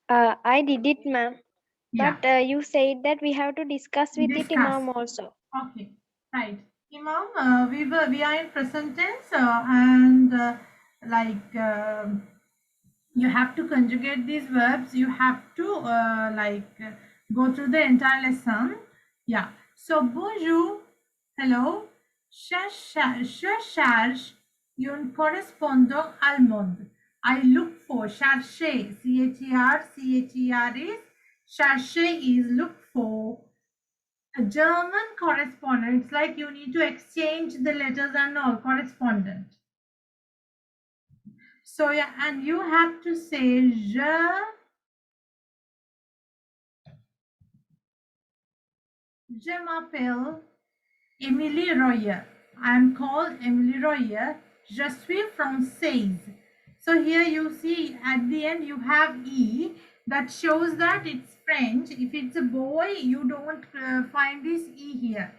I did it, ma'am. Yeah, But you said that we have to discuss with it, discuss. Imam, also. Okay, right. Imam, we are in present tense and like you have to conjugate these verbs. You have to go through the entire lesson. Yeah. So bonjour, hello. Je cherche un correspondant allemand. I look for chercher. C-H-E-R is chercher is look for a German correspondent. It's like you need to exchange the letters and all correspondent. So yeah, and you have to say je m'appelle Emily Royer. I am called Emily Royer. Je suis française. So here you see at the end you have E that shows that it's French. If it's a boy, you don't find this E here.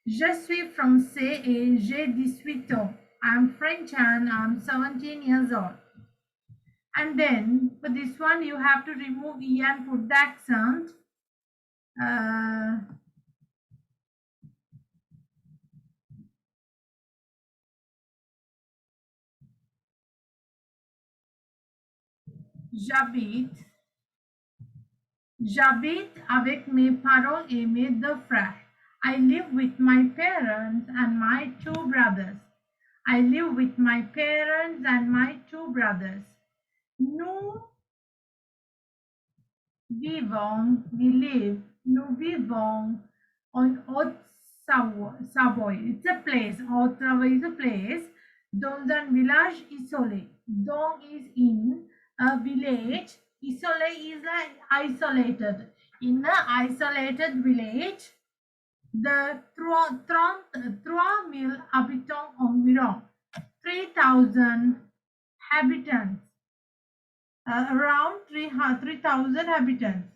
Je suis français et j'ai 18 ans. I'm French and I'm 17 years old. And then for this one, you have to remove E and put the accent. Uh, J'habite. J'habite avec mes parents et mes deux frères. I live with my parents and my two brothers. I live with my parents and my two brothers. Nous vivons, we live, nous vivons en Haute-Savoie. It's a place. Haute-Savoie is a place. Dans un village isolé. Dans is in a village. Isolé is like isolated. In an isolated village, the 3,000 habitants environ. 3,000 habitants. Around 3,000 habitants.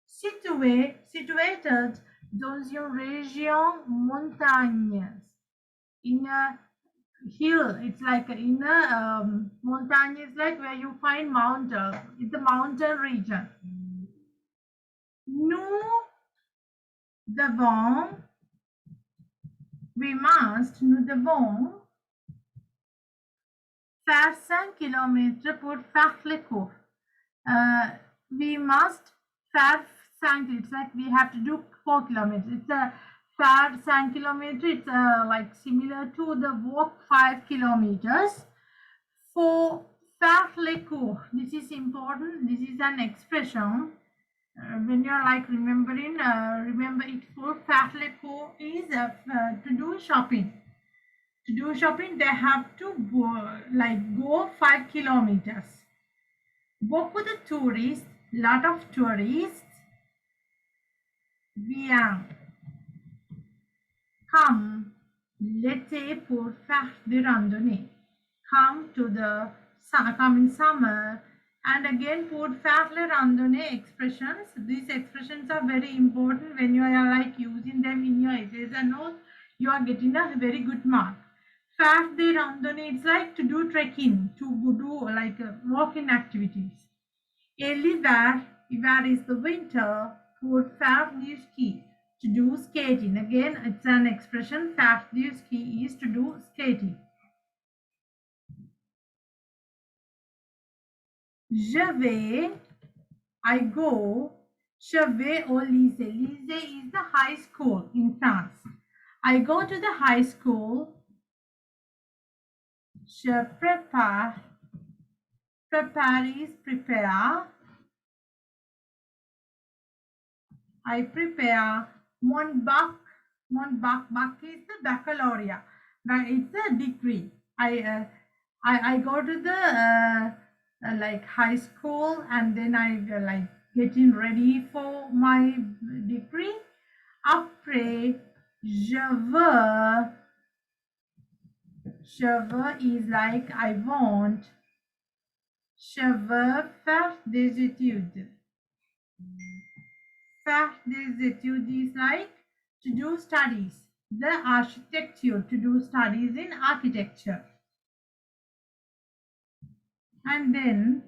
Situated dans une région montagneuse. In a hill, it's like in a mountain is like where you find mountains. It's a mountain region. Nous devons, nous devons faire 5 kilomètres pour faire le cours. We must faire 5, it's like we have to do 4 kilometers. It's a faire 5 kilometers, it's like similar to the walk 5 kilometers. For faire les cours, this is important, this is an expression. When you're like remembering, remember it for faire les cours is to do shopping. To do shopping, they have to go 5 kilometers. Beaucoup de tourists, lot of tourists viennent come l'été pour faire des randonnées. Come to the come in summer and again pour faire les randonnées expressions. These expressions are very important when you are like using them in your essays and all. You are getting a very good mark. Faire des randonnées, it's like to do trekking, to do like walking activities. Et l'hiver, hiver is the winter, pour faire du ski, to do skating. Again, it's an expression, faire du ski is to do skating. Je vais, I go, je vais au lycée. Lycée is the high school in France. I go to the high school. Je prépare, prépare is prepare. I prepare mon bac. Bac is the baccalaureate. But it's a degree. I go to the like high school and then I like getting ready for my degree. Après, je veux is like I want. Je veux faire des études. Faire des études is like to do studies. The architecture, to do studies in architecture. And then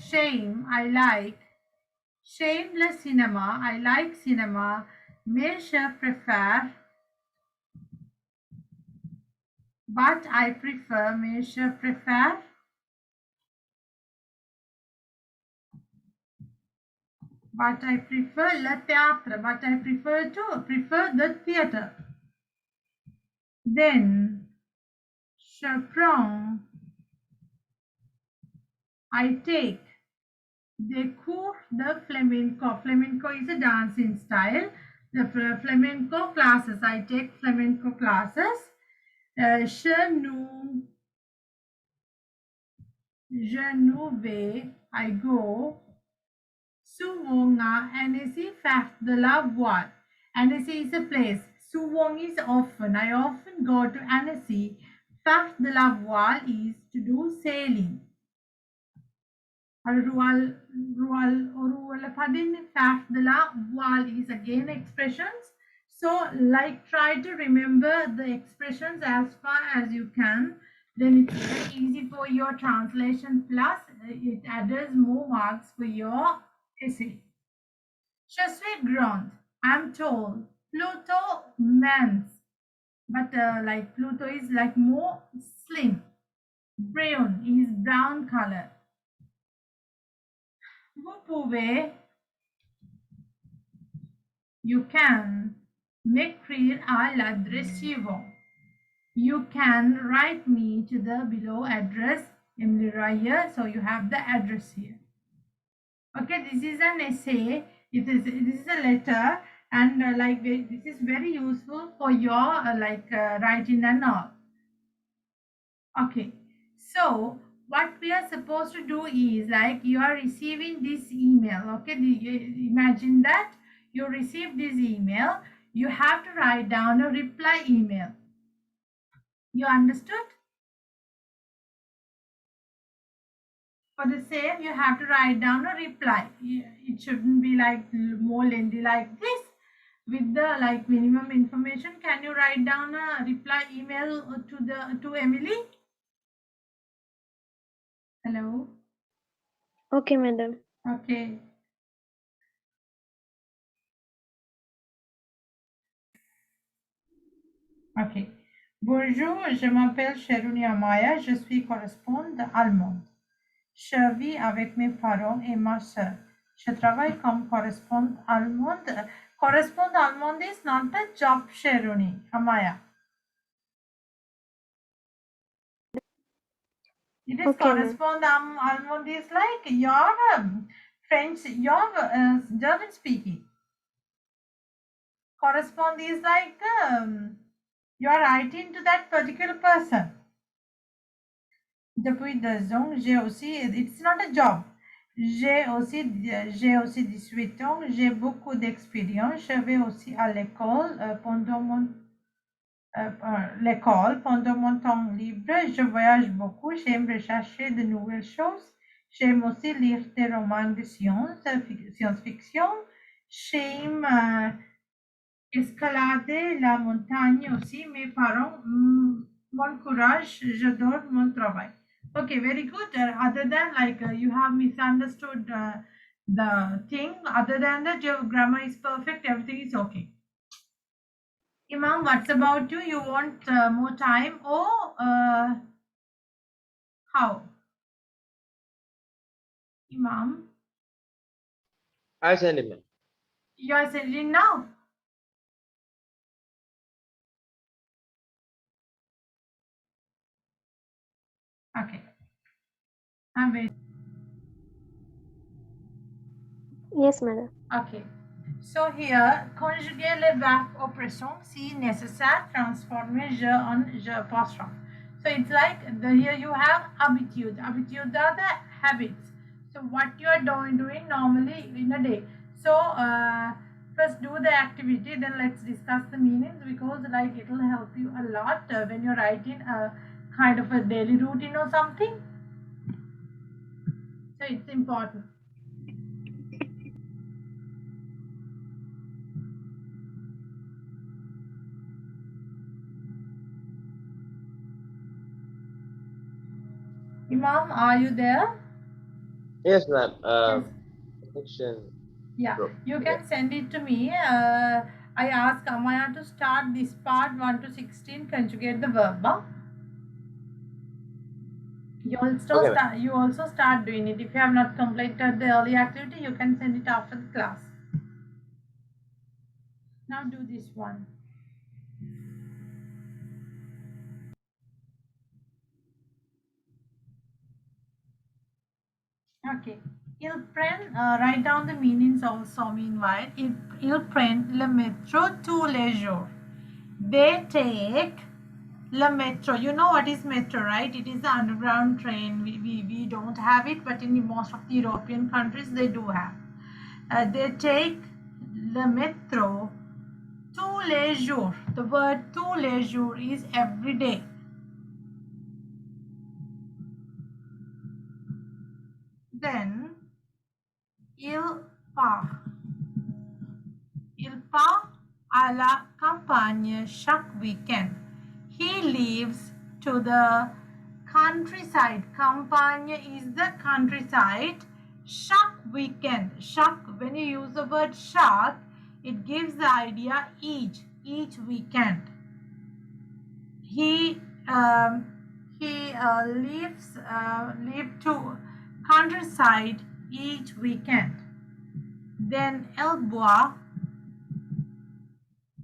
shame, I like. Shameless cinéma, I like cinema. Mais je préfère, but I prefer, mais je préfère. But I prefer le théâtre, but I prefer the theatre. Then, je prends, I take des cours de flamenco. Flamenco is a dancing style. The flamenco classes, I take flamenco classes. Je nous vais, I go. Souvent à Annecy faire de la voile. Annecy is a place. Souvent is often. I often go to Annecy. Faire de la voile is to do sailing. Rual padin faire de la voile is again expressions. So like try to remember the expressions as far as you can. Then it's very easy for your translation, plus it adds more marks for your essay. Je suis grande. I'm tall. Pluto mince. But like Pluto is like more slim. Brown is brown color. Vous pouvez, you can m'écrire à l'adresse suivante. You can write me to the below address, Emily Raya. So you have the address here. Okay, this is an essay. This is a letter, and like this is very useful for your writing and all. Okay, so what we are supposed to do is like you are receiving this email. Okay, imagine that you receive this email. You have to write down a reply email. You understood? For the same, you have to write down a reply. It shouldn't be like more lengthy like this. With the like minimum information, can you write down a reply email to Emily? Hello. Okay, madam. Okay. Ok. Bonjour, je m'appelle Sheruni Amaya, je suis correspondante allemande. Je vis avec mes parents et ma soeur. Je travaille comme correspondante allemande. Correspondant allemande is not a job, Sheruni Amaya. It is Okay, ma'am. correspondant allemande is like your French, your German speaking. Correspond is like you are writing to that particular person. Depuis 2 ans, j'ai aussi, it's not a job. J'ai aussi 18 ans, j'ai beaucoup d'expérience. Je vais aussi à l'école pendant mon temps libre. Je voyage beaucoup, j'aime rechercher de nouvelles choses. J'aime aussi lire des romans de science-fiction. J'aime escalader la montagne aussi. Mes parents m'encouragent, j'adore mon travail. Okay, very good. Other than like you have misunderstood the thing, other than that, your grammar is perfect, everything is okay. Imam, what's about you? You want more time or how? Imam, I send him. you are sending now? Okay. I'm waiting. Yes, madam. Okay. So here, conjuguer les verbes oppression si nécessaire, transformer je en je apostrophe. So it's like here you have habitude. Habitude are the habits. So what you are doing normally in a day. So first do the activity, then let's discuss the meanings, because like it will help you a lot when you're writing a kind of a daily routine or something. So it's important. Imam, are you there? Yes, ma'am. Yes. Connection Yeah, broke. you Yeah. can send it to me. I ask Amaya to start this part 1 to 16, conjugate the verb. Huh? Okay, ma'am. You also start doing it. If you have not completed the early activity, you can send it after the class. Now do this one. Okay. Write down the meanings also meanwhile. Ils prennent le métro tous les jours. They take le metro. You know what is metro, right? It is the underground train. We don't have it, but in most of the European countries they do have. They take le metro tous les jours. The word tous les jours is every day. Then il part. Il part à la campagne chaque weekend. He leaves to the countryside. Campagne is the countryside. Chaque weekend. Chaque, when you use the word chaque, it gives the idea each weekend. He leaves to countryside each weekend. Then elle boit.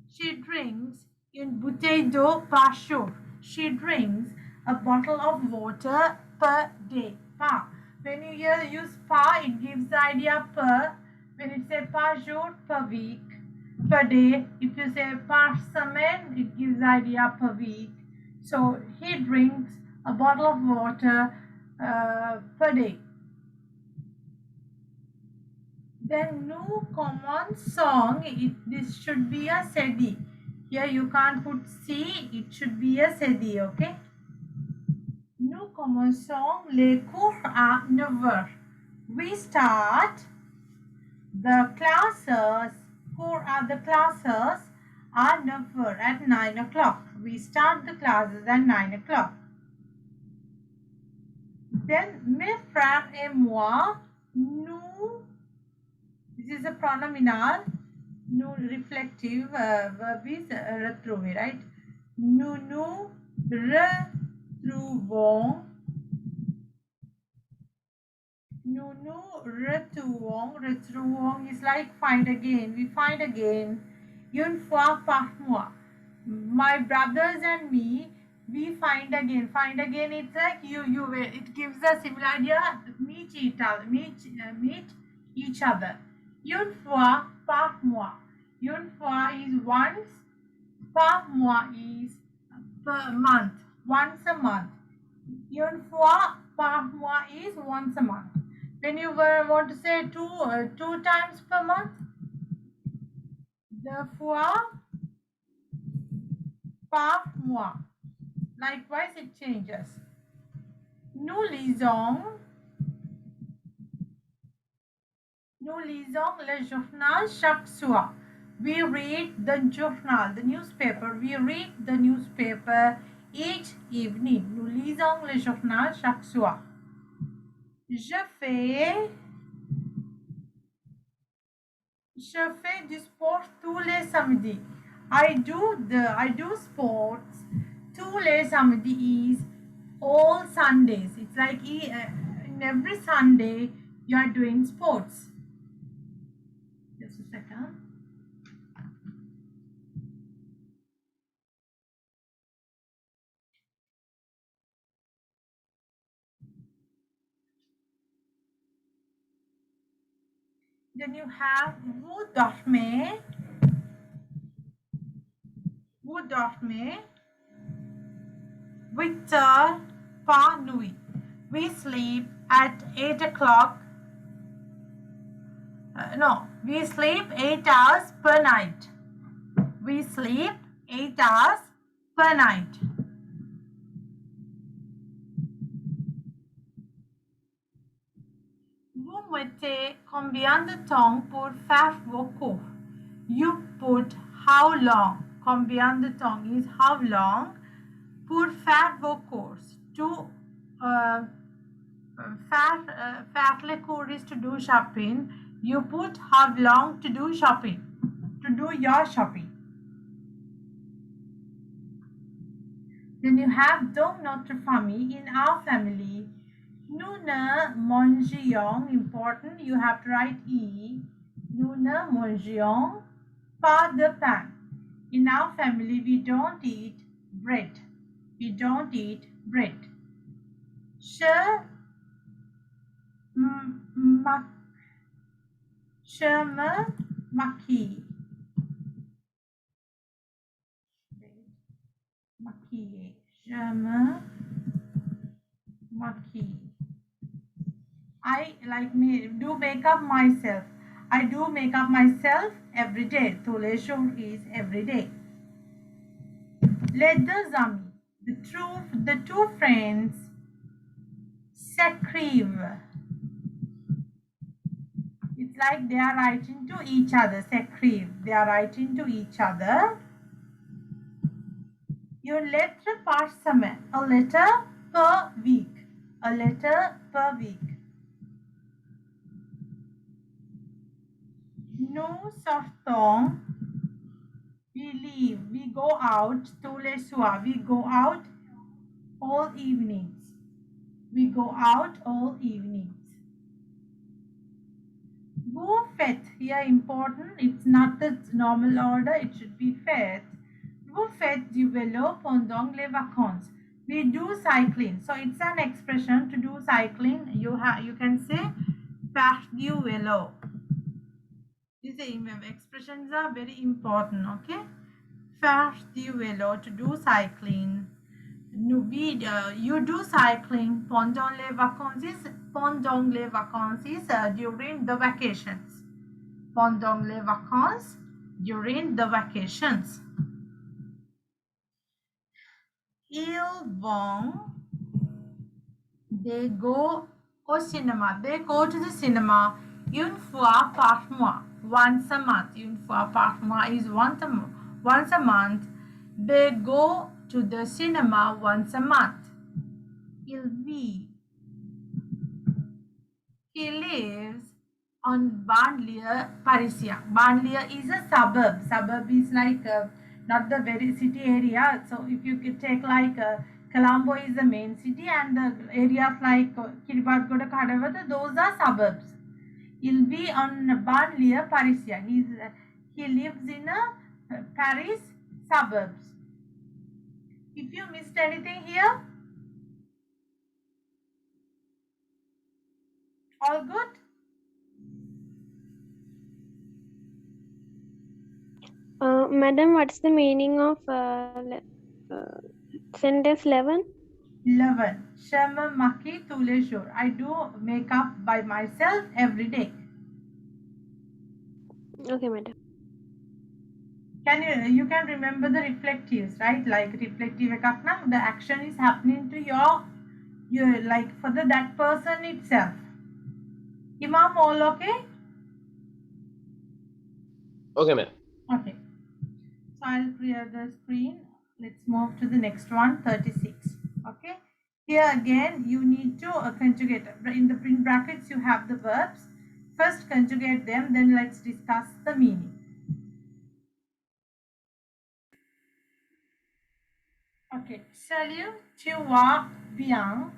She drinks une bouteille d'eau par jour. She drinks a bottle of water per day. Par. When you use par, it gives the idea per. When you say par jour, per week, per day. If you say par semaine, it gives the idea per week. So he drinks a bottle of water per day. Then nous commençons. This should be a SEDI. Here you can't put C, it should be a SEDI, okay? Nous commençons les cours à 9h. We start the classes, cours à the classes à 9h, at 9 o'clock. We start the classes at 9 o'clock. Then mes frères et moi, nous, this is a pronominal, nous reflective verb is retrouver, right? Nous nous retrouvons. Nous nous retrouvons. Retrouvons is like find again. We find again. Une fois par mois. My brothers and me, we find again. Find again. It's like you. It gives a similar idea. Meet each other. Une fois par mois. Une fois is once. Par mois is per month. Once a month. Une fois par mois is once a month. When you want to say two times per month, the fois par mois. Likewise, it changes. Nous lisons le journal chaque soir. We read the journal, the newspaper. We read the newspaper each evening. Nous lisons le journal chaque soir. Je fais du sport tous les samedis. I do sports tous les samedis is all Sundays. It's like in every Sunday you are doing sports. Just a second. Then you have vous dormez 8h par nuit. We sleep at 8 o'clock. We sleep 8 hours per night. We sleep 8 hours per night. Vous mettez combien de temps pour faire vos cours? You put how long. Combien de temps is how long pour faire vos cours. faire les cours is to do shopping. You put how long to do shopping, to do your shopping. Then you have donc notre famille, in our family. Nous ne mangions, important, you have to write E. Nous ne mangions pas de pain. In our family, we don't eat bread. We don't eat bread. Je me maquille. Maquiller. Je me maquille. I do makeup myself. I do makeup myself every day. Tous les jours is every day. Les deux amis, the two friends s'écrivent. It's like they are writing to each other. S'écrivent. They are writing to each other. Une lettre par semaine. A letter per week. A letter per week. Nous sortons. We leave. We go out. Tous les soirs. We go out all evenings. We go out all evenings. Vous faites. Here important. It's not the normal order. It should be faites. Vous faites du vélo pendant les vacances. We do cycling. So it's an expression to do cycling. You can say faire du vélo. These expressions are very important. Okay. Faire du vélo, to do cycling. You do cycling pendant les vacances. Pendant les vacances, during the vacations. Pendant les vacances, during the vacations. Ils vont. They go au cinéma. They go to the cinema une fois par mois. Once a month. Une fois par mois is once a month. They go to the cinema once a month. Il vit. He lives on banlieue parisien. Banlieue is a suburb. Suburb is like not the very city area. So if you could take like Colombo is the main city, and the areas like Kiribati, Kadavata, those are suburbs. Il vit on banlieue parisien. He lives in a Paris suburbs. If you missed anything here, all good? Madam, what's the meaning of sentence 11? 11. Je me maquille tous les jours. I do makeup by myself every day. Okay, madam. You can remember the reflectives, right? Like reflective ekaknam, the action is happening to your like for that person itself. Imam, all okay? Okay, ma'am. Okay. So I'll clear the screen. Let's move to the next one, 36. Okay. Here again, you need to conjugate. In brackets, you have the verbs. First conjugate them, then let's discuss the meaning. Okay. Salut, tu vas bien.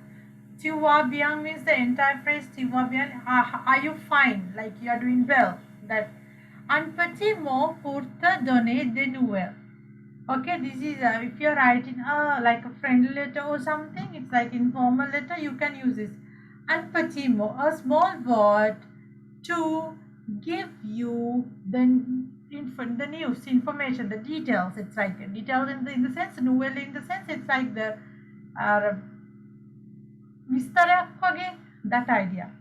Tu vas bien means the entire phrase tu vas bien. Are you fine? Like you are doing well. That. Un petit mot pour te donner des nouvelles. Okay, this is if you're writing like a friendly letter or something, it's like informal letter, you can use this. Un petit mot, a small word to give you the news, information, the details. It's like details in the sense, nouvelle in the sense, it's like the that idea.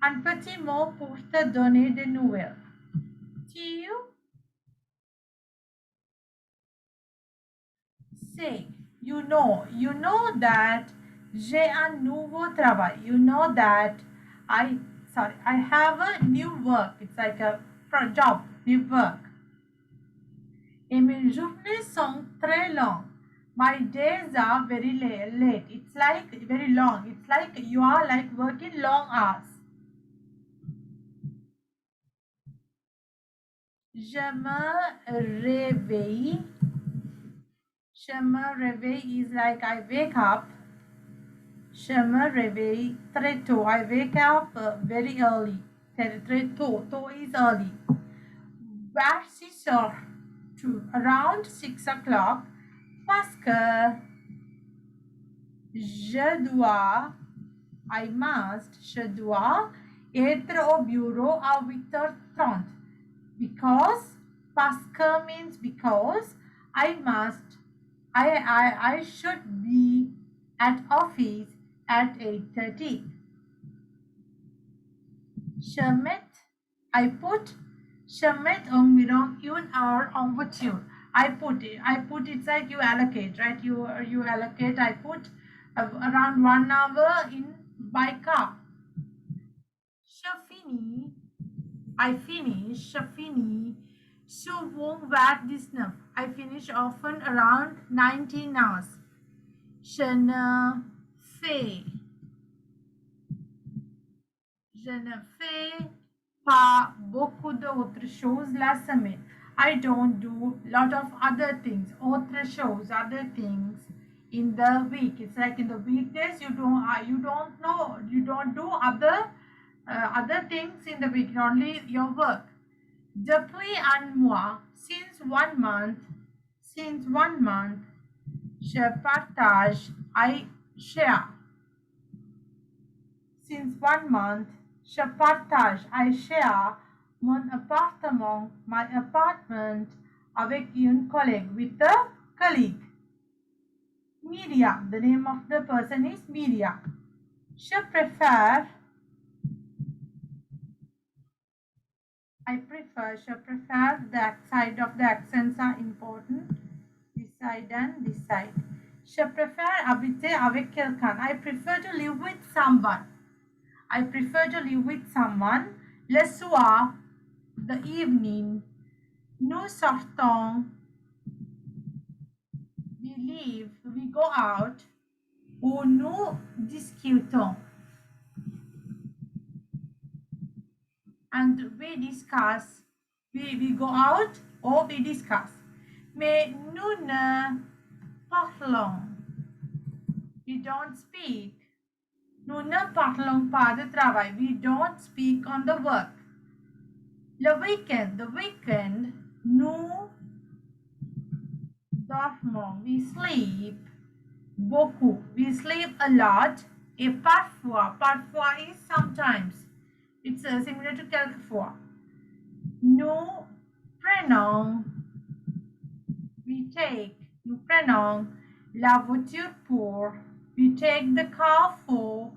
Un petit mot pour te donner des nouvelles. Tu say, you know that j'ai un nouveau travail. You know that I have a new work. It's like a job, new work. Et mes journées sont très longues. My days are very late. It's like very long. It's like you are like working long hours. Je me réveille. Je me réveille is like I wake up. Je me réveille très tôt. I wake up very early. Très tôt. Tôt is early. Vers 6 heures to around 6 o'clock parce que I must, je dois être au bureau à 8h30. Because, parce que means because, I must, I should be at office at 8:30. Je mets, I put, je mets environ 1 hour en voiture. I put it's like you allocate, right? You allocate, I put around 1 hour in by car. I finish, souvent vers 19. I finish often around 19 hours. Je ne fais pas beaucoup d'autres choses la semaine. I don't do lot of other things, autre choses, other things in the week. It's like in the weekdays you don't do other things in the week, only your work. Depuis un mois, since 1 month, je partage, I share. Since 1 month, je partage, I share my apartment avec une collègue, with a colleague. Miriam, the name of the person is Miriam. Je prefer the side of the accents are important. This side and this side. Je préfère habiter avec quelqu'un. I prefer to live with someone. Le soir, the evening, nous sortons, we leave, we go out, ou nous discutons. And we discuss, we go out or we discuss. Mais nous ne parlons, we don't speak. Nous ne parlons pas de travail, we don't speak on the work. The weekend, nous dormons, we sleep beaucoup, we sleep a lot. Et parfois is sometimes. It's similar to quelquefois. Nous prenons, nous prenons la voiture pour, we take the car for,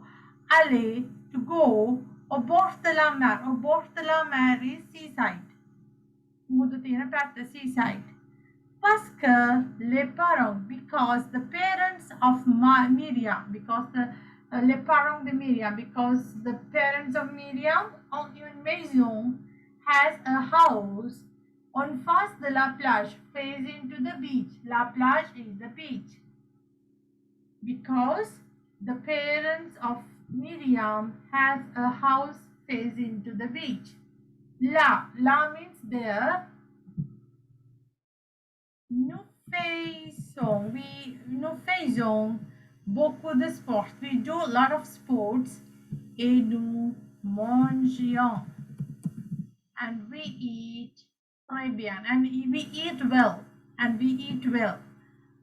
aller, to go, au bord de la mer. Au bord de la mer is seaside. Mudutine at the seaside. Parce que les parents, because the parents of Miriam, because les parents de Miriam, because the parents of Miriam ont une maison, has a house en face de la plage, facing to the beach. La plage is the beach. Because the parents of Miriam has a house facing to the beach. La means there. Nous faisons beaucoup de sport. We do a lot of sports. Et nous mangeons. And we eat très bien. And we eat well.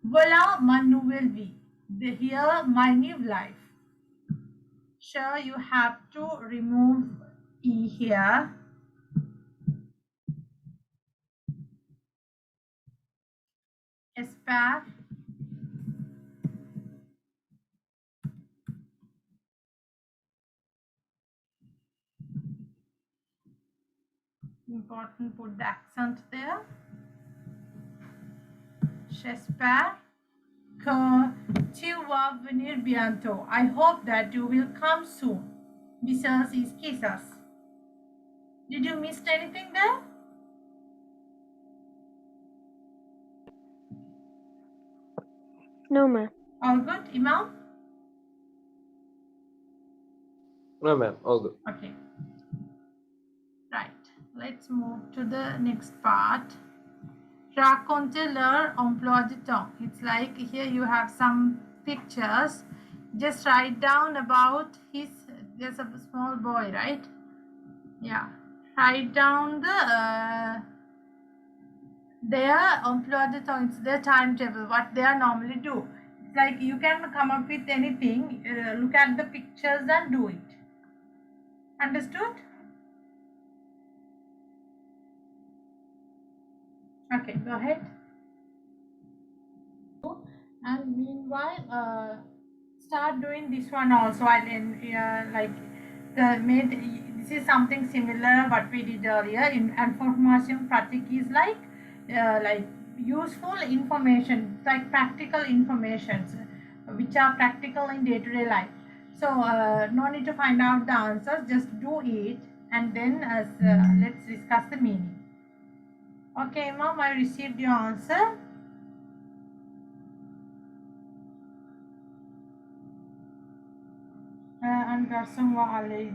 Voilà ma nouvelle vie. Here my new life. Sure, you have to remove E here. Espère. Important, put the accent there. J'espère que tu vas venir bientôt. I hope that you will come soon. Mrs. is kisses. Did you miss anything there? No, ma'am. All good, Imam? No, ma'am. All good. Okay. Right. Let's move to the next part. Raconter emploie du temps. It's like here you have some pictures. Just write down about his. There's a small boy, right? Yeah. Write down their emploi du temps. It's their timetable. What they are normally do. It's like you can come up with anything. Look at the pictures and do it. Understood? Okay, go ahead. And meanwhile, start doing this one also. Like this is something similar what we did earlier. Information pratik is like useful information, like practical informations which are practical in day-to-day life. So no need to find out the answers, just do it and then let's discuss the meaning. Okay, Mom, I received your answer. And garçon va aller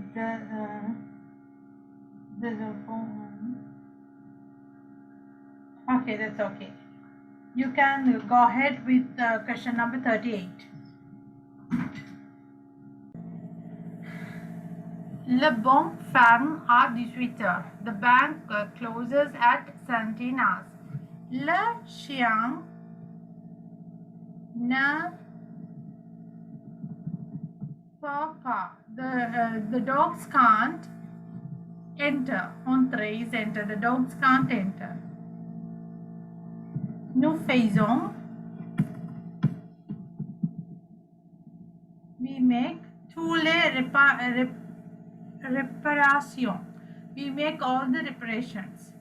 okay, that's okay. You can go ahead with question number 38. Le banque ferme à 18h. The bank closes at 17 hours. Le chien ne peut pas. The dogs can't enter. Entrer is enter. The dogs can't enter. Nous faisons. We make tous les réparations. We make all the reparations.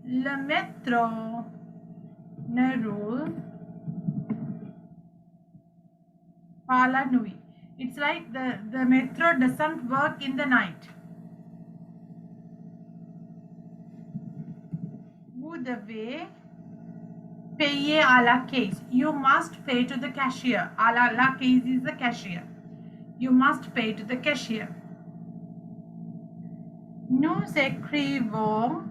Le métro ne roule pas la nuit. It's like the metro doesn't work in the night. Vous devez payer à la caisse. You must pay to the cashier. À la caisse is the cashier. You must pay to the cashier. Nous écrivons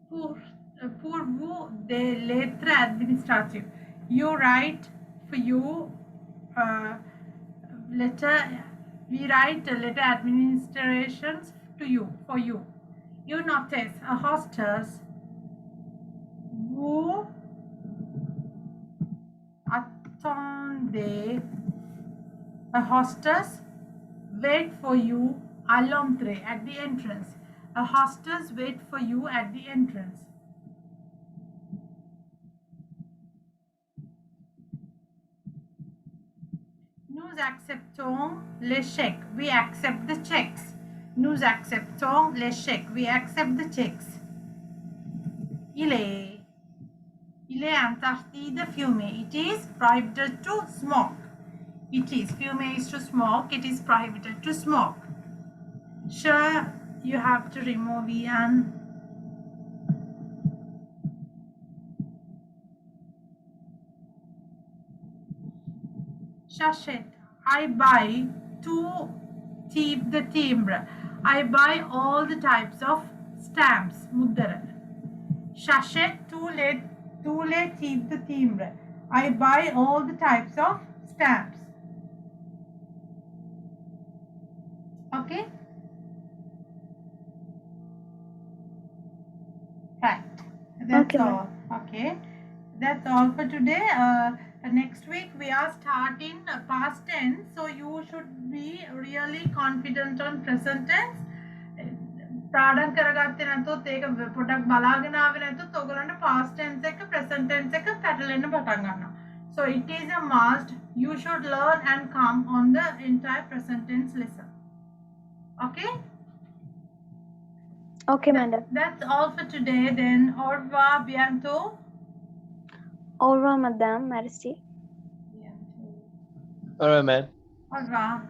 pour vous des lettres administratives. You write for you we write letter administrations to you, for you. You notice a hostess vous attendez. A hostess wait for you à l'entrée, at the entrance. A hostess wait for you at the entrance. Nous acceptons les chèques. We accept the checks. Nous acceptons les chèques. We accept the checks. Il est interdit de fumer. It is prohibited to smoke. It is. Fumer is to smoke. It is prohibited to smoke. Sure, you have to remove Ian. J'achète. I buy to keep the timbre. I buy all the types of stamps. Muddara. J'achète tous les types de timbre. I buy all the types of stamps. Okay? Right. That's Okay, all. Okay. That's all for today. Next week we are starting past tense, so you should be really confident on present tense. පාඩම් කරගත්තේ නැතොත් ඒක පොඩක් බලාගෙන ආවේ නැතොත් ඔයගොල්ලන්ට past tense එක present tense එක පැටලෙන්න පටන් ගන්නවා. So it is a must. You should learn and come on the entire present tense lesson. Okay? Okay, madam. That's all for today then. Au revoir, bientôt. Au revoir, madame. Merci. All right, man. Au revoir.